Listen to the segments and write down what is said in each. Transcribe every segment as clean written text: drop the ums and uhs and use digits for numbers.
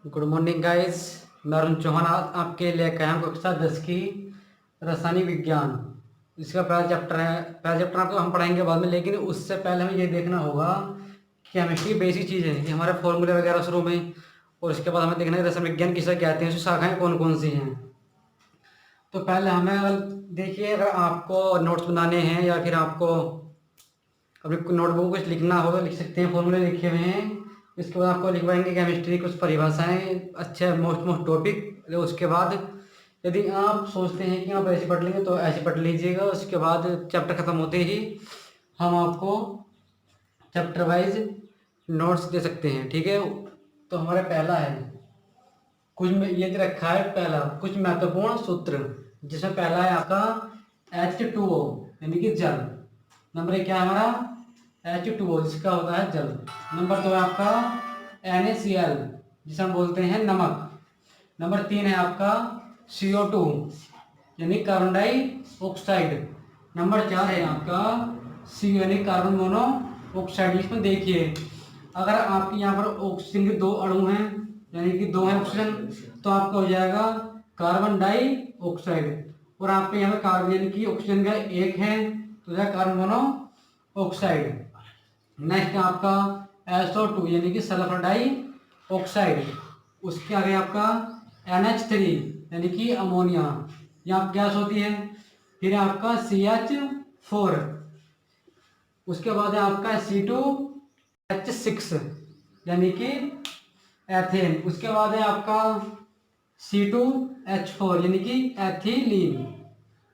Good morning guys. मैं अरुण चौहान आज आपके लिए आया हूँ कक्षा 10 की रासायनिक विज्ञान। इसका पहला चैप्टर है। पहला चैप्टर आपको हम पढ़ाएंगे बाद में, लेकिन उससे पहले हमें ये देखना होगा कि केमिस्ट्री बेसिक चीज़ है कि हमारे फॉर्मूले वगैरह शुरू में, और उसके बाद हमें देखना है रासायनिक विज्ञान किसे कहते हैं, उसकी शाखाएँ कौन कौन सी हैं। तो पहले हमें देखिए, अगर आपको नोट्स बनाने हैं या फिर आपको अपनी नोटबुक कुछ लिखना होगा लिख सकते हैं, फॉर्मूले लिखे हुए हैं। इसके बाद आपको लिखवाएंगे केमिस्ट्री कुछ परिभाषाएं, अच्छे मोस्ट मोस्ट टॉपिक। उसके बाद यदि आप सोचते हैं कि आप ऐसे पढ़ लेंगे तो ऐसे पढ़ लीजिएगा। उसके बाद चैप्टर ख़त्म होते ही हम आपको चैप्टर वाइज नोट्स दे सकते हैं, ठीक है। तो हमारा पहला है कुछ ये रखा है, पहला कुछ महत्वपूर्ण सूत्र, जिसमें पहला है आपका H2O यानी कि जल। नंबर एक क्या है हमारा H2O, जिसका होता है जल। नंबर दो है आपका NaCl, जिसे हम बोलते हैं नमक। नंबर तीन है आपका CO2 यानी कार्बन डाइऑक्साइड। नंबर चार है आपका सी यानी कार्बन मोनोऑक्साइड। इसमें देखिए, अगर आपके यहाँ पर ऑक्सीजन के दो अणु हैं यानी कि दो है ऑक्सीजन, तो आपका हो जाएगा कार्बन डाइऑक्साइड। और आपके यहाँ पर कार्बन यानी कि ऑक्सीजन का एक है तो जाएगा कार्बन मोनोऑक्साइड। नेक्स्ट आपका SO2 यानी कि सल्फर डाइऑक्साइड। उसके आगे आपका NH3 यानी कि अमोनिया, यहाँ गैस होती है। फिर आपका CH4, उसके बाद है आपका C2H6 यानी कि एथेन। उसके बाद है आपका C2H4 यानी कि एथिलीन।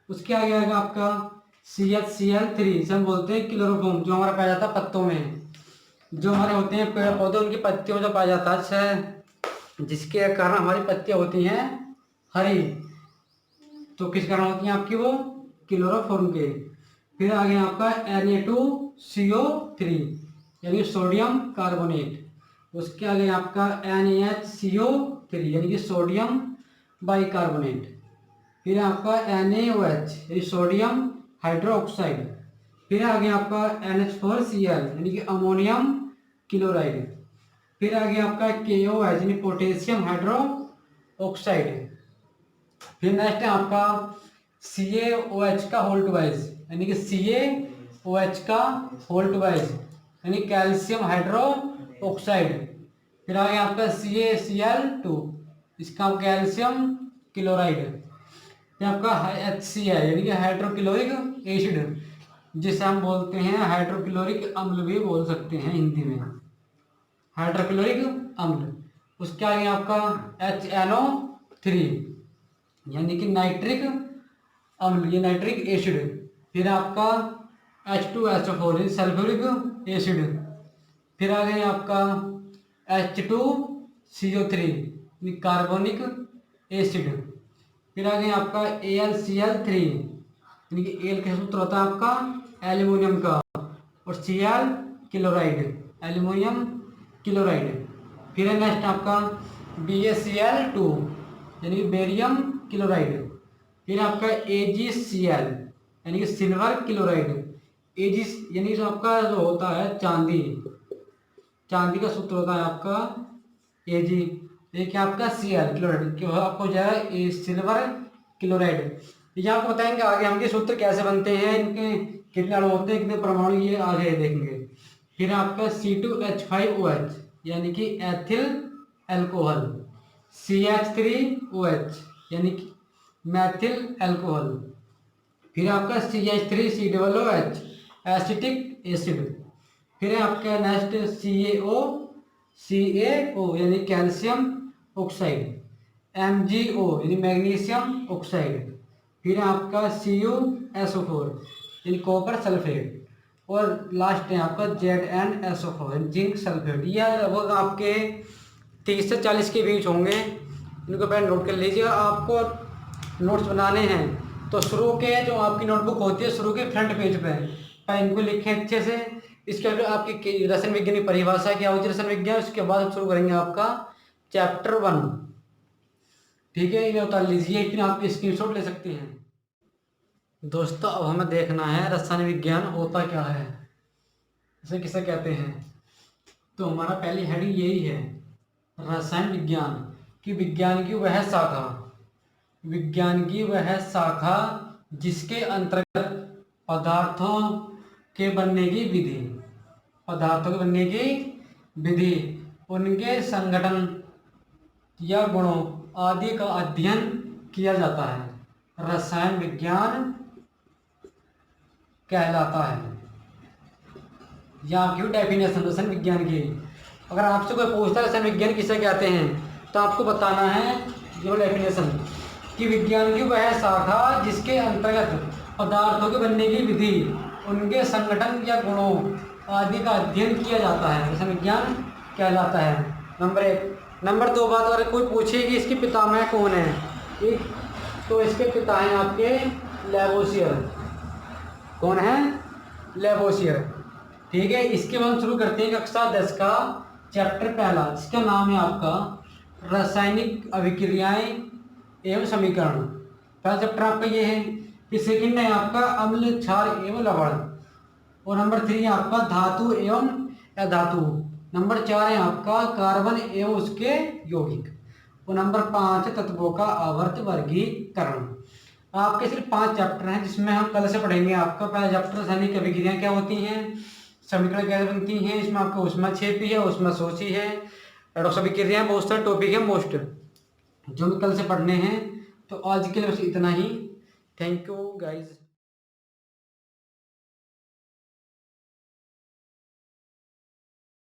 उसके आगे आएगा आपका CHCl3, जिसे हम बोलते हैं क्लोरोफॉर्म, जो हमारा पाया जाता है पत्तों में। जो हमारे होते हैं पेड़ पौधे, उनकी पत्तियों में जो पाया जाता है, जिसके कारण हमारी पत्तियां होती हैं हरी। तो किस कारण होती हैं आपकी वो, क्लोरोफॉर्म के। फिर आगे आपका Na2CO3 यानी सोडियम कार्बोनेट। उसके आगे आपका NaHCO3 यानी कि सोडियम बाइकार्बोनेट। फिर आपका NaOH यानी सोडियम हाइड्रोक्साइड। फिर आगे आपका NH4Cl यानी कि अमोनियम क्लोराइड। फिर आगे आपका KOH यानी पोटेशियम हाइड्रोक्साइड। फिर नेक्स्ट है आपका CaOH का होल ट्वाइस यानी कि CaOH का होल ट्वाइस यानी कैल्शियम हाइड्रोक्साइड। फिर आगे आपका CaCl2, इसका कैल्शियम क्लोराइड। फिर आपका HCl यानी कि हाइड्रोक्लोरिक एसिड, जिसे हम बोलते हैं हाइड्रोक्लोरिक अम्ल भी बोल सकते हैं हिंदी में, हाइड्रोक्लोरिक अम्ल। उसके आगे आपका HNO3 यानी कि नाइट्रिक अम्ल, ये नाइट्रिक एसिड। फिर आपका H2SO4 सल्फ्यूरिक एसिड। फिर आगे आपका H2CO3 कार्बोनिक एसिड। फिर आगे आपका AlCl3 यानी कि एल का सूत्र होता है आपका एल्यूमिनियम का, और Cl क्लोराइड, एल्यूमिनियम क्लोराइड। फिर है नेक्स्ट आपका BaCl2 यानी कि बेरियम क्लोराइड। फिर आपका AgCl यानी कि सिल्वर क्लोराइड। Ag यानी जो आपका जो होता है चांदी, चांदी का सूत्र होता है आपका Ag। ये क्या आपका Cl क्लोराइड, क्यों आपको हो जाएगा सिल्वर क्लोराइड। ये आपको बताएंगे आगे हम के सूत्र कैसे बनते हैं, इनके कितने अणु होते हैं, कितने परमाणु, ये आगे देखेंगे। फिर आपका C2H5OH यानी कि एथिल अल्कोहल। CH3OH यानी कि मैथिल अल्कोहल। फिर आपका CH3COOH एसिटिक एसिड। फिर है आपका नेक्स्ट CaO यानी कैल्शियम ऑक्साइड। MgO यानी मैग्नीशियम ऑक्साइड। फिर आपका CuSO4 यानी कॉपर सल्फेट। और लास्ट है आपका ZnSO4 जिंक सल्फेट। यह लगभग आपके 30 से 40 के बीच होंगे, इनको पहले नोट कर लीजिएगा। आपको नोट्स बनाने हैं तो शुरू के जो आपकी नोटबुक होती है, शुरू के फ्रंट पेज पे पहले इनको लिखें अच्छे से। इसके बाद आपकी रसायन विज्ञान की परिभाषा क्या होती है, रसायन विज्ञान, उसके बाद हम शुरू करेंगे आपका चैप्टर 1, ठीक है। इन्हें उतार लीजिए, फिर आप स्क्रीनशॉट ले सकते हैं। दोस्तों अब हमें देखना है रसायन विज्ञान होता क्या है, इसे किसे कहते हैं। तो हमारा पहली हेडिंग यही है रसायन विज्ञान की विज्ञान की वह शाखा, विज्ञान की वह शाखा जिसके अंतर्गत पदार्थों के बनने की विधि, पदार्थों के बनने की विधि, उनके संगठन या गुणों आदि का अध्ययन किया जाता है, रसायन विज्ञान कहलाता है। या आपकी डेफिनेशन रसायन विज्ञान की, अगर आपसे कोई पूछता है रसायन विज्ञान किसे कहते हैं तो आपको बताना है जो डेफिनेशन कि विज्ञान की वह शाखा जिसके अंतर्गत पदार्थों के बनने की विधि, उनके संगठन या गुणों आदि का अध्ययन किया जाता है, रसायन विज्ञान कहलाता है। नंबर 1। नंबर 2 बात, अगर कोई पूछे कि इसके पितामह कौन है, ठीक, तो इसके पिता हैं आपके लेवोसियर। कौन है? लेवोसियर। ठीक है, इसके बाद हम शुरू करते हैं कक्षा 10 का चैप्टर पहला, जिसका नाम है आपका रासायनिक अभिक्रियाएं एवं समीकरण। पहला चैप्टर आपका ये है। फिर सेकंड है आपका अम्ल, क्षार एवं लवण, और नंबर 3 है आपका धातु एवं अधातु। नंबर 4 है आपका कार्बन एवं उसके यौगिक, और नंबर 5 है तत्वों का आवर्त वर्गीकरण। आपके सिर्फ 5 चैप्टर हैं जिसमें हम कल से पढ़ेंगे। आपका पहला चैप्टर रासायनिक अभिक्रियाएं क्या होती हैं, समीकरण कैसे बनती हैं, इसमें आपका ऊष्माक्षेपी है, ऊष्माशोषी है, रेडॉक्स अभिक्रियाएं, बहुत सारे टॉपिक है मोस्ट जो हमें कल से पढ़ने हैं। तो आज के लिए बस इतना ही। Thank you guys.